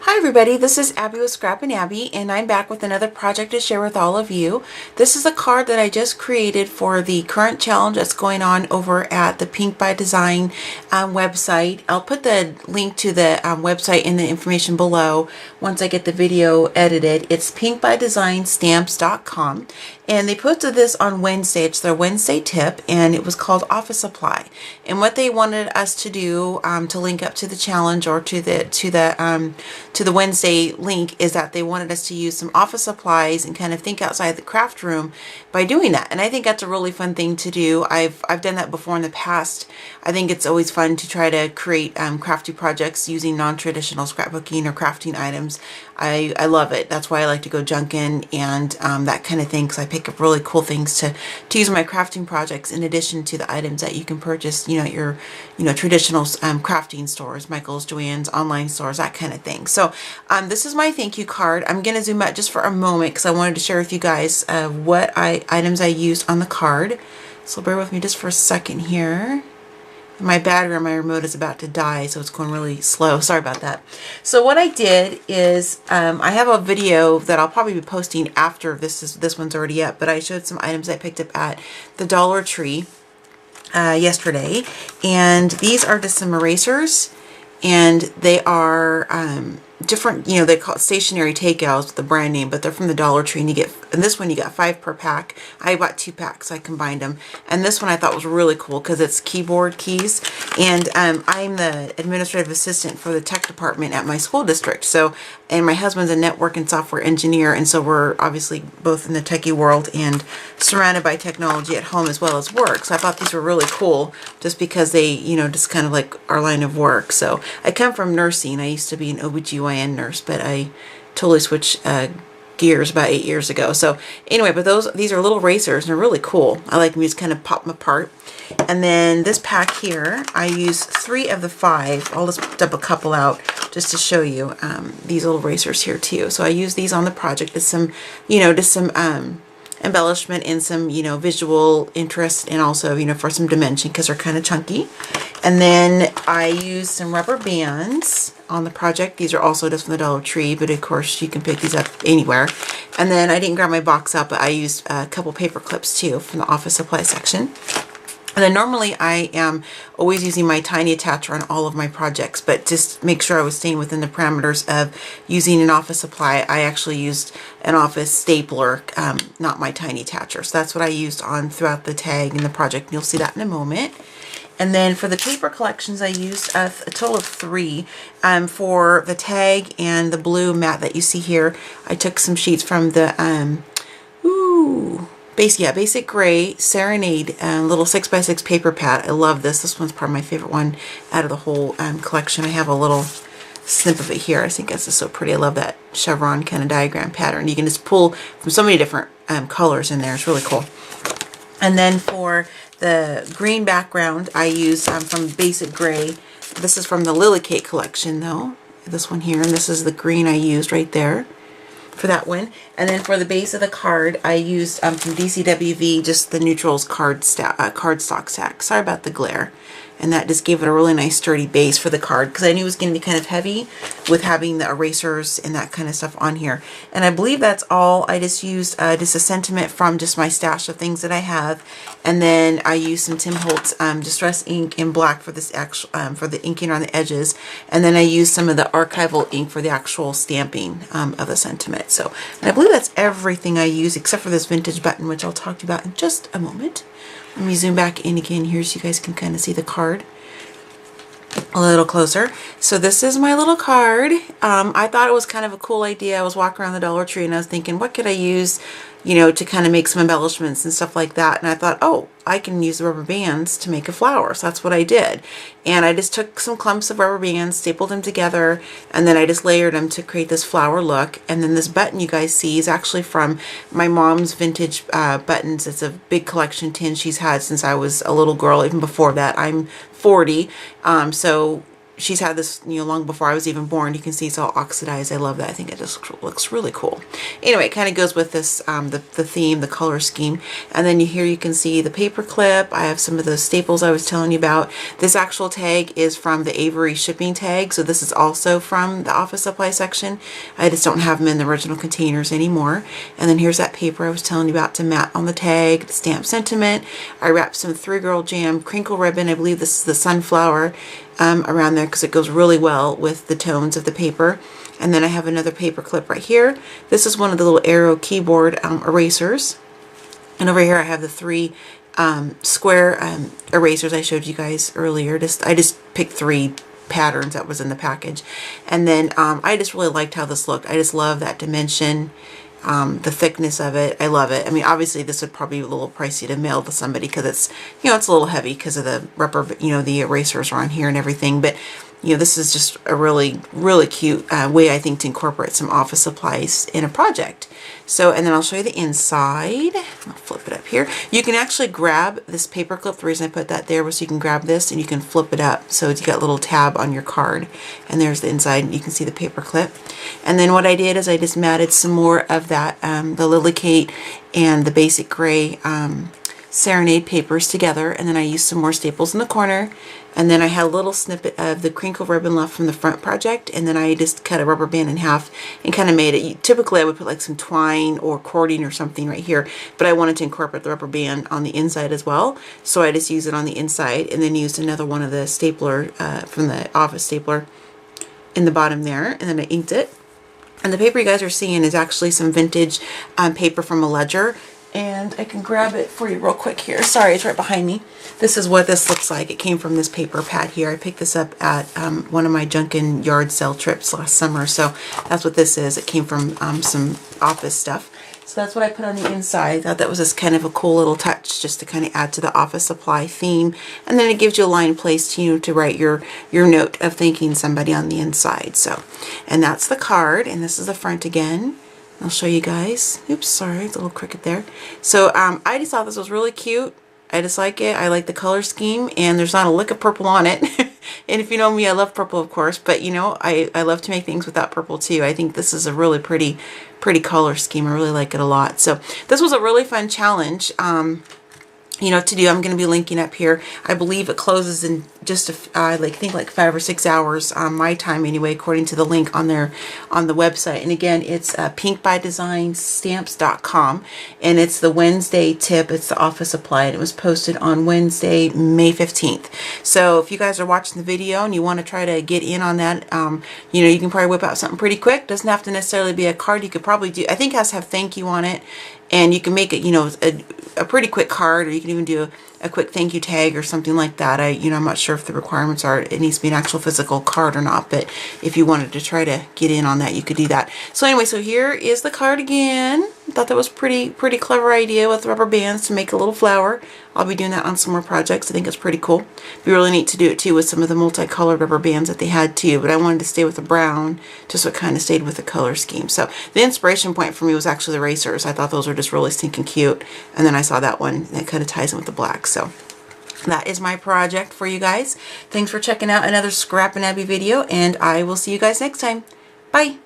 Hi everybody, this is Abby with Scrappin' Abby, and I'm back with another project to share with all of you. This is a card that I just created for the current challenge that's going on over at the Pink by Design website. I'll put the link to the website in the information below once I get the video edited. It's pinkbydesignstamps.com, and they posted this on Wednesday. It's their Wednesday tip, and it was called Office Supply. And what they wanted us to do to link up to the challenge or to the Wednesday link is that they wanted us to use some office supplies and kind of think outside the craft room by doing that. And I think that's a really fun thing to do. I've done that before in the past. I think it's always fun to try to create crafty projects using non-traditional scrapbooking or crafting items. I love it. That's why I like to go junkin and that kind of thing, because I pick up really cool things to use in my crafting projects in addition to the items that you can purchase, at your traditional crafting stores, Michael's, Joann's, online stores, that kind of thing. So this is my thank you card. I'm going to zoom out just for a moment because I wanted to share with you guys what items I used on the card. So bear with me just for a second here. My battery on my remote is about to die, so it's going really slow. Sorry about that. So what I did is I have a video that I'll probably be posting after this one's already up, but I showed some items I picked up at the Dollar Tree yesterday, and these are just some erasers, and they are different, they call it stationary takeouts with the brand name, but they're from the Dollar Tree, and in this one you got 5 per pack. I bought 2 packs, so I combined them. And this one I thought was really cool because it's keyboard keys, and I'm the administrative assistant for the tech department at my school district. So, and my husband's a network and software engineer, and so we're obviously both in the techie world and surrounded by technology at home as well as work. So I thought these were really cool just because they, just kind of like our line of work. So I come from nursing. I used to be an OBGYN nurse, but I totally switched gears about 8 years ago. So anyway, but these are little erasers and they're really cool. I like them, just kind of pop them apart. And then this pack here, I used 3 of the 5. I'll just dump a couple out just to show you these little erasers here too. So I use these on the project as some, just some embellishment and some, visual interest, and also, for some dimension because they're kind of chunky. And then I used some rubber bands on the project. These are also just from the Dollar Tree, but of course you can pick these up anywhere. And then I didn't grab my box out, but I used a couple paper clips too from the office supply section. And then normally I am always using my tiny attacher on all of my projects, but just make sure I was staying within the parameters of using an office supply. I actually used an office stapler, not my tiny attacher. So that's what I used on throughout the tag and the project. And you'll see that in a moment. And then for the paper collections, I used a total of 3. For the tag and the blue mat that you see here, I took some sheets from the Basic Gray Serenade little 6x6 paper pad. I love this. This one's probably my favorite one out of the whole collection. I have a little snip of it here. I think this is so pretty. I love that chevron kind of diagram pattern. You can just pull from so many different colors in there. It's really cool. And then for the green background, I used from Basic Gray. This is from the Lily Cake collection though. This one here, and this is the green I used right there for that one. And then for the base of the card, I used from DCWV just the Neutrals cardstock stack. Sorry about the glare. And that just gave it a really nice sturdy base for the card because I knew it was going to be kind of heavy with having the erasers and that kind of stuff on here. And I believe that's all. I just used just a sentiment from just my stash of things that I have. And then I used some Tim Holtz Distress ink in black for this actual for the inking on the edges. And then I used some of the archival ink for the actual stamping of the sentiment. So, and I believe that's everything I use except for this vintage button, which I'll talk to you about in just a moment. Let me zoom back in again here so you guys can kind of see the card a little closer. So this is my little card. I thought it was kind of a cool idea. I was walking around the Dollar Tree and I was thinking, what could I use, to kind of make some embellishments and stuff like that. And I thought, oh, I can use the rubber bands to make a flower. So that's what I did. And I just took some clumps of rubber bands, stapled them together, and then I just layered them to create this flower look. And then this button you guys see is actually from my mom's vintage buttons. It's a big collection tin she's had since I was a little girl, even before that. I'm 40. So she's had this, you know, long before I was even born. You can see it's all oxidized. I love that. I think it just looks really cool. Anyway, it kind of goes with this, the theme, the color scheme. And then here you can see the paper clip. I have some of those staples I was telling you about. This actual tag is from the Avery shipping tag. So this is also from the office supply section. I just don't have them in the original containers anymore. And then here's that paper I was telling you about to mat on the tag, the stamp sentiment. I wrapped some 3-Girl Jam crinkle ribbon. I believe this is the sunflower around there because it goes really well with the tones of the paper. And then I have another paper clip right here. This is one of the little Arrow keyboard erasers. And over here I have the 3 square erasers I showed you guys earlier. I just picked 3 patterns that was in the package. And then I just really liked how this looked. I just love that dimension. The thickness of it, I love it. I mean, obviously this would probably be a little pricey to mail to somebody because it's, you know, it's a little heavy because of the rubber, you know, the erasers are on here and everything. But, you know, this is just a really, really cute way, I think, to incorporate some office supplies in a project. So, and then I'll show you the inside. I'll flip it up here. You can actually grab this paper clip. The reason I put that there was so you can grab this and you can flip it up. So you got a little tab on your card. And there's the inside. You can see the paper clip. And then what I did is I just matted some more of that, the Lily Kate and the Basic Gray Serenade papers together. And then I used some more staples in the corner. And then I had a little snippet of the crinkle ribbon left from the front project, and then I just cut a rubber band in half and kind of made it. Typically I would put like some twine or cording or something right here, but I wanted to incorporate the rubber band on the inside as well, so I just used it on the inside and then used another one of the stapler from the office stapler in the bottom there, and then I inked it. And the paper you guys are seeing is actually some vintage paper from a ledger. And I can grab it for you real quick here. Sorry, it's right behind me. This is what this looks like. It came from this paper pad here. I picked this up at one of my Junkin yard sale trips last summer. So that's what this is. It came from some office stuff. So that's what I put on the inside. I thought that was just kind of a cool little touch just to kind of add to the office supply theme. And then it gives you a line place to write your note of thanking somebody on the inside. So, and that's the card. And this is the front again. I'll show you guys. Oops, sorry, it's a little crooked there. So I just thought this was really cute. I just like it. I like the color scheme, and there's not a lick of purple on it. And if you know me, I love purple, of course, but you know, I love to make things without purple too. I think this is a really pretty color scheme. I really like it a lot. So this was a really fun challenge. You know, to do. I'm going to be linking up here. I believe it closes in just I think like 5 or 6 hours my time anyway, according to the link on the website. And again, it's pinkbydesignstamps.com, and it's the Wednesday tip. It's the office supply, and it was posted on Wednesday, May 15th. So if you guys are watching the video and you want to try to get in on that, you know, you can probably whip out something pretty quick. Doesn't have to necessarily be a card. You could probably do, I think it has to have thank you on it. And you can make it, you know, a pretty quick card, or you can even do a quick thank you tag or something like that. You know, I'm not sure if the requirements are it needs to be an actual physical card or not, but if you wanted to try to get in on that, you could do that. So anyway, so here is the card again. I thought that was pretty clever idea with rubber bands to make a little flower. I'll be doing that on some more projects. I think it's pretty cool. It'd be really neat to do it too with some of the multicolored rubber bands that they had too, but I wanted to stay with the brown just so it kind of stayed with the color scheme. So the inspiration point for me was actually the erasers. I thought those were just really stinking cute, and then I saw that one that kind of ties in with the black. So that is my project for you guys. Thanks for checking out another Scrap and Abby video, and I will see you guys next time. Bye!